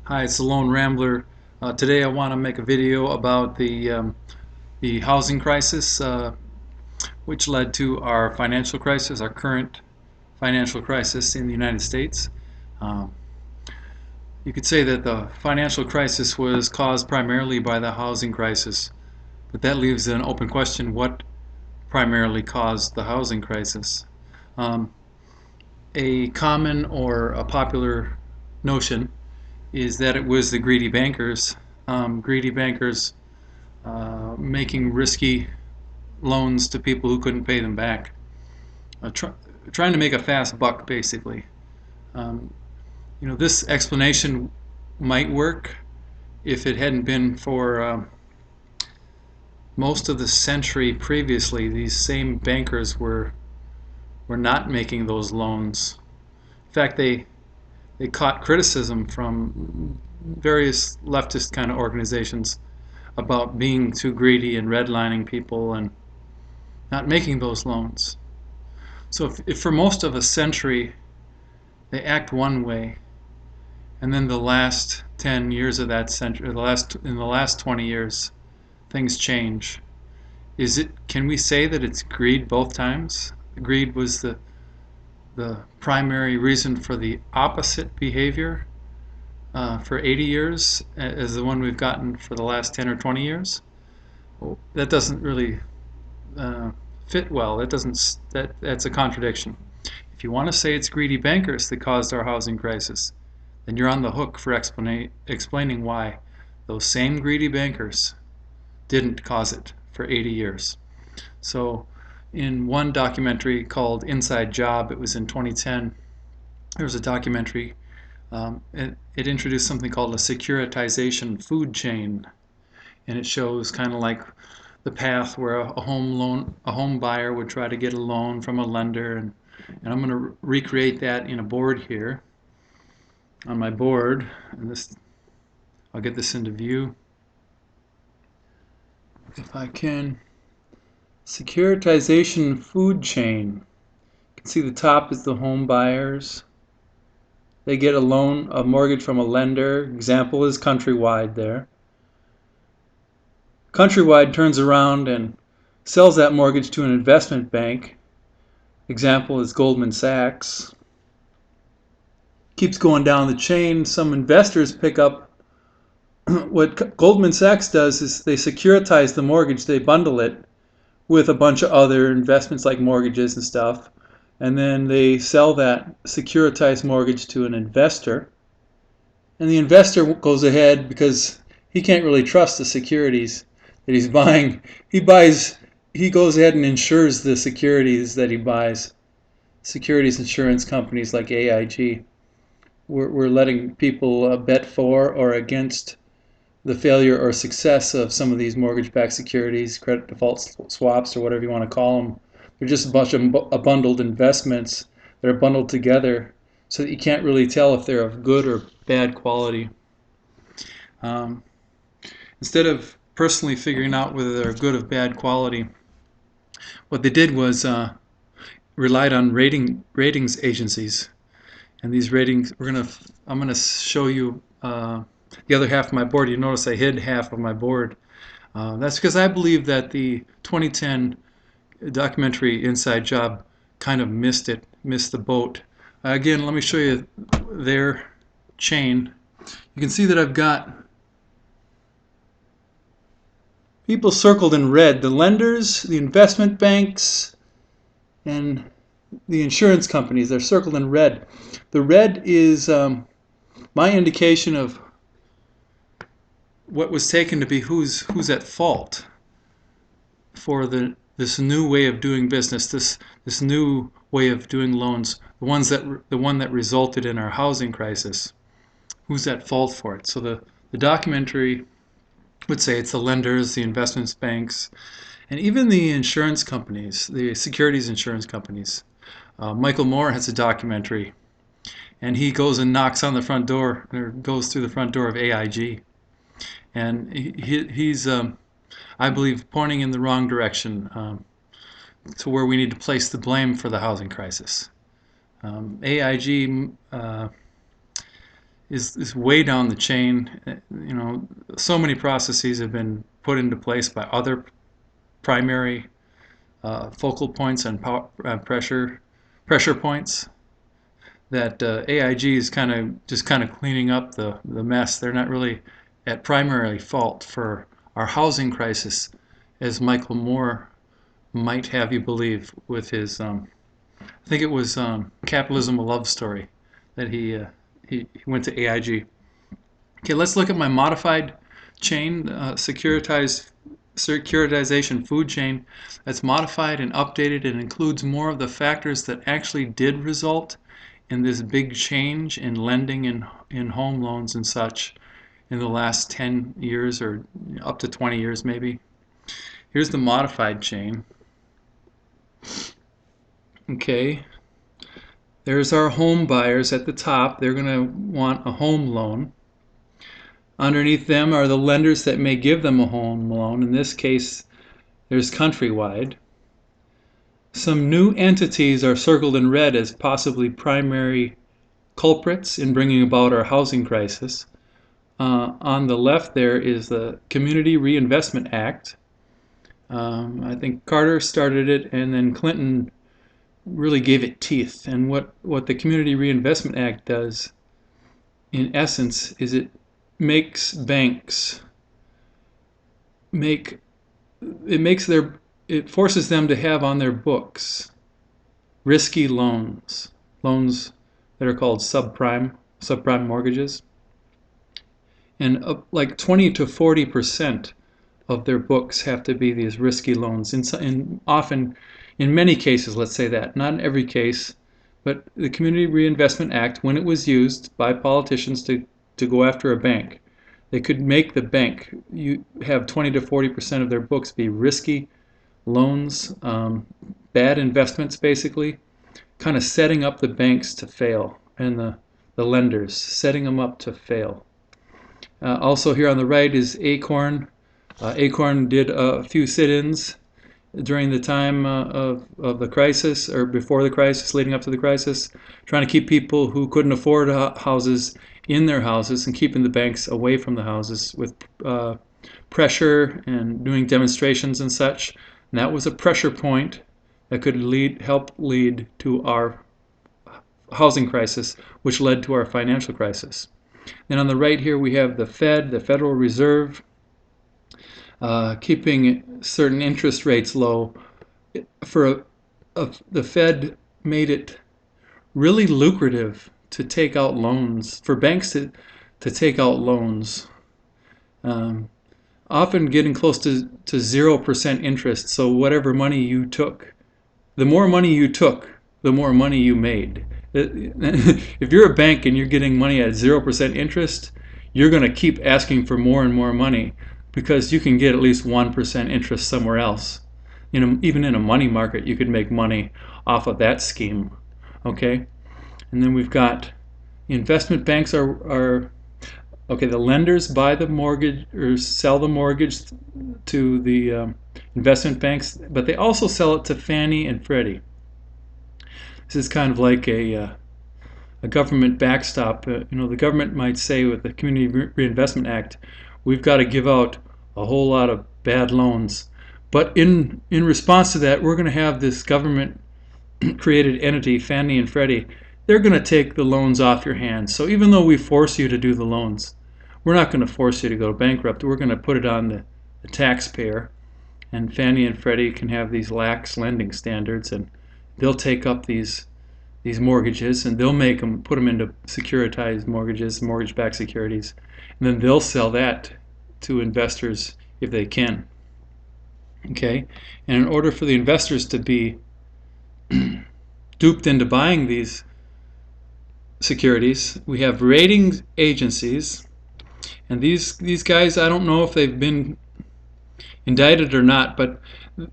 Hi, it's the Lone Rambler. Today I want to make a video about the housing crisis, which led to our financial crisis, our current financial crisis in the United States. Um, you could say that the financial crisis was caused primarily by the housing crisis, but that leaves an open question: what primarily caused the housing crisis? Um, a common or a popular notion is that it was the greedy bankers making risky loans to people who couldn't pay them back, trying to make a fast buck, basically. Um, this explanation might work if it hadn't been for most of the century previously. These same bankers were not making those loans. In fact, they caught criticism from various leftist kind of organizations about being too greedy and redlining people and not making those loans. So if for most of a century they act one way, and then the last 10 years of that century, in the last 20 years, things change. Can we say that it's greed both times? Greed was the primary reason for the opposite behavior for 80 years as the one we've gotten for the last 10 or 20 years? Well, that doesn't really uh, fit well. That's a contradiction. If you want to say it's greedy bankers that caused our housing crisis, then you're on the hook for explaining why those same greedy bankers didn't cause it for 80 years. So, in one documentary called Inside Job, it was in 2010, there was a documentary. It introduced something called a securitization food chain, and it shows kind of like the path where a home buyer would try to get a loan from a lender, and I'm going to recreate that in a board here on my board, and I'll get this into view if I can. Securitization food chain. You can see the top is the home buyers. They get a loan, a mortgage from a lender. Example is Countrywide there. Countrywide turns around and sells that mortgage to an investment bank. Example is Goldman Sachs. Keeps going down the chain. Some investors pick up what Goldman Sachs does is they securitize the mortgage, they bundle it with a bunch of other investments like mortgages and stuff, and then they sell that securitized mortgage to an investor, and the investor goes ahead because he can't really trust the securities that he's buying. He goes ahead and insures the securities that he buys. Securities insurance companies like AIG. We're letting people bet for or against the failure or success of some of these mortgage-backed securities, credit default swaps, or whatever you want to call them. They're just a bunch of bundled investments that are bundled together so that you can't really tell if they're of good or bad quality. Um, Instead of personally figuring out whether they're good or bad quality, what they did was relied on ratings agencies. And these ratings, I'm gonna show you the other half of my board. You notice I hid half of my board. That's because I believe that the 2010 documentary Inside Job kind of missed the boat. Again, let me show you their chain. You can see that I've got people circled in red: the lenders, the investment banks, and the insurance companies. They're circled in red. The red is my indication of what was taken to be who's at fault for this new way of doing business, this new way of doing loans, the one that resulted in our housing crisis. Who's at fault for it? So the documentary would say it's the lenders, the investment banks, and even the insurance companies, the securities insurance companies. Michael Moore has a documentary, and he goes and knocks on the front door, or goes through the front door of AIG, and he's I believe, pointing in the wrong direction to where we need to place the blame for the housing crisis. AIG is way down the chain. You know, so many processes have been put into place by other primary focal points and pressure points that AIG is just kind of cleaning up the mess. They're not really at primary fault for our housing crisis, as Michael Moore might have you believe with his, I think it was Capitalism: A Love Story, that he went to AIG. Okay, let's look at my modified chain, securitization food chain that's modified and updated and includes more of the factors that actually did result in this big change in lending in home loans and such in the last 10 years or up to 20 years maybe. Here's the modified chain. Okay, there's our home buyers at the top. They're going to want a home loan. Underneath them are the lenders that may give them a home loan. In this case, there's Countrywide. Some new entities are circled in red as possibly primary culprits in bringing about our housing crisis. On the left there is the Community Reinvestment Act. I think Carter started it, and then Clinton really gave it teeth. And what the Community Reinvestment Act does, in essence, is it makes banks it forces them to have on their books risky loans that are called subprime mortgages, and like 20 to 40% of their books have to be these risky loans. Often, in many cases, let's say that, not in every case, but the Community Reinvestment Act, when it was used by politicians to go after a bank, they could make the bank have 20 to 40% of their books be risky loans, bad investments basically, kind of setting up the banks to fail, and the lenders, setting them up to fail. Also here on the right is Acorn. Acorn did a few sit-ins during the time of the crisis, or before the crisis, leading up to the crisis, trying to keep people who couldn't afford houses in their houses and keeping the banks away from the houses with pressure and doing demonstrations and such. And that was a pressure point that could help lead to our housing crisis, which led to our financial crisis. Then on the right here we have the Fed, the Federal Reserve, keeping certain interest rates low. The Fed made it really lucrative to take out loans, for banks to take out loans, often getting close to 0% interest. So whatever money you took, the more money you took, the more money you made. If you're a bank and you're getting money at 0% interest, you're going to keep asking for more and more money, because you can get at least 1% interest somewhere else. Even in a money market, you could make money off of that scheme. Okay, and then we've got investment banks are okay. The lenders buy the mortgage or sell the mortgage to the investment banks, but they also sell it to Fannie and Freddie. This is kind of like a government backstop. The government might say with the Community Reinvestment Act, we've got to give out a whole lot of bad loans, but in response to that, we're going to have this government created entity, Fannie and Freddie. They're going to take the loans off your hands. So even though we force you to do the loans, we're not going to force you to go bankrupt. We're going to put it on the taxpayer, and Fannie and Freddie can have these lax lending standards, and they'll take up these mortgages, and they'll put them into securitized mortgages, mortgage-backed securities, and then they'll sell that to investors if they can. Okay, and in order for the investors to be duped into buying these securities, we have rating agencies, and these guys, I don't know if they've been indicted or not, but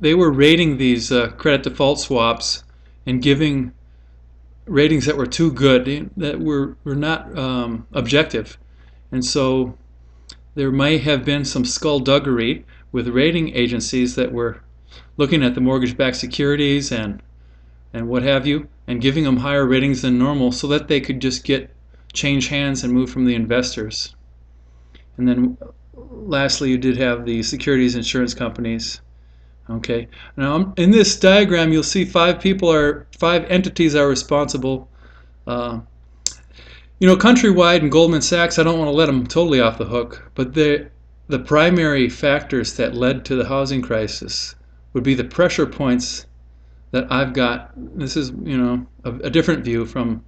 they were rating these credit default swaps and giving ratings that were too good, that were not objective. And so there may have been some skullduggery with rating agencies that were looking at the mortgage-backed securities and what have you, and giving them higher ratings than normal so that they could just get change hands and move from the investors. And then lastly, you did have the securities insurance companies. Okay. Now in this diagram, you'll see five entities are responsible. Uh, Countrywide and Goldman Sachs, I don't want to let them totally off the hook, but the primary factors that led to the housing crisis would be the pressure points that I've got. This is, a different view from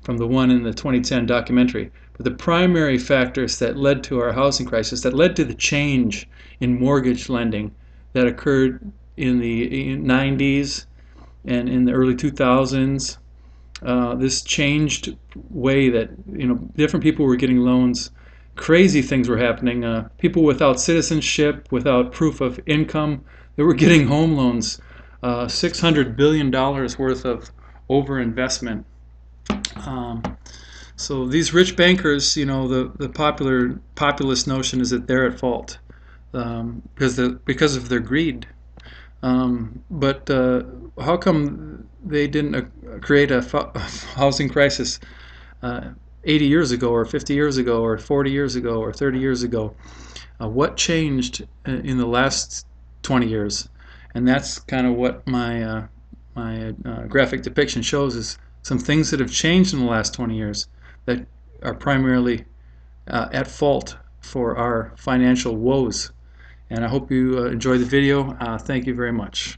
the one in the 2010 documentary. But the primary factors that led to our housing crisis, that led to the change in mortgage lending that occurred in the 90s and in the early 2000s, this changed way that different people were getting loans. Crazy things were happening. People without citizenship, without proof of income, they were getting home loans. $600 billion worth of overinvestment. So these rich bankers, the populist notion is that they're at fault because of their greed. But how come they didn't create a housing crisis 80 years ago, or 50 years ago, or 40 years ago, or 30 years ago? What changed in the last 20 years? And that's kind of what my graphic depiction shows, is some things that have changed in the last 20 years that are primarily at fault for our financial woes. And I hope you enjoy the video. Thank you very much.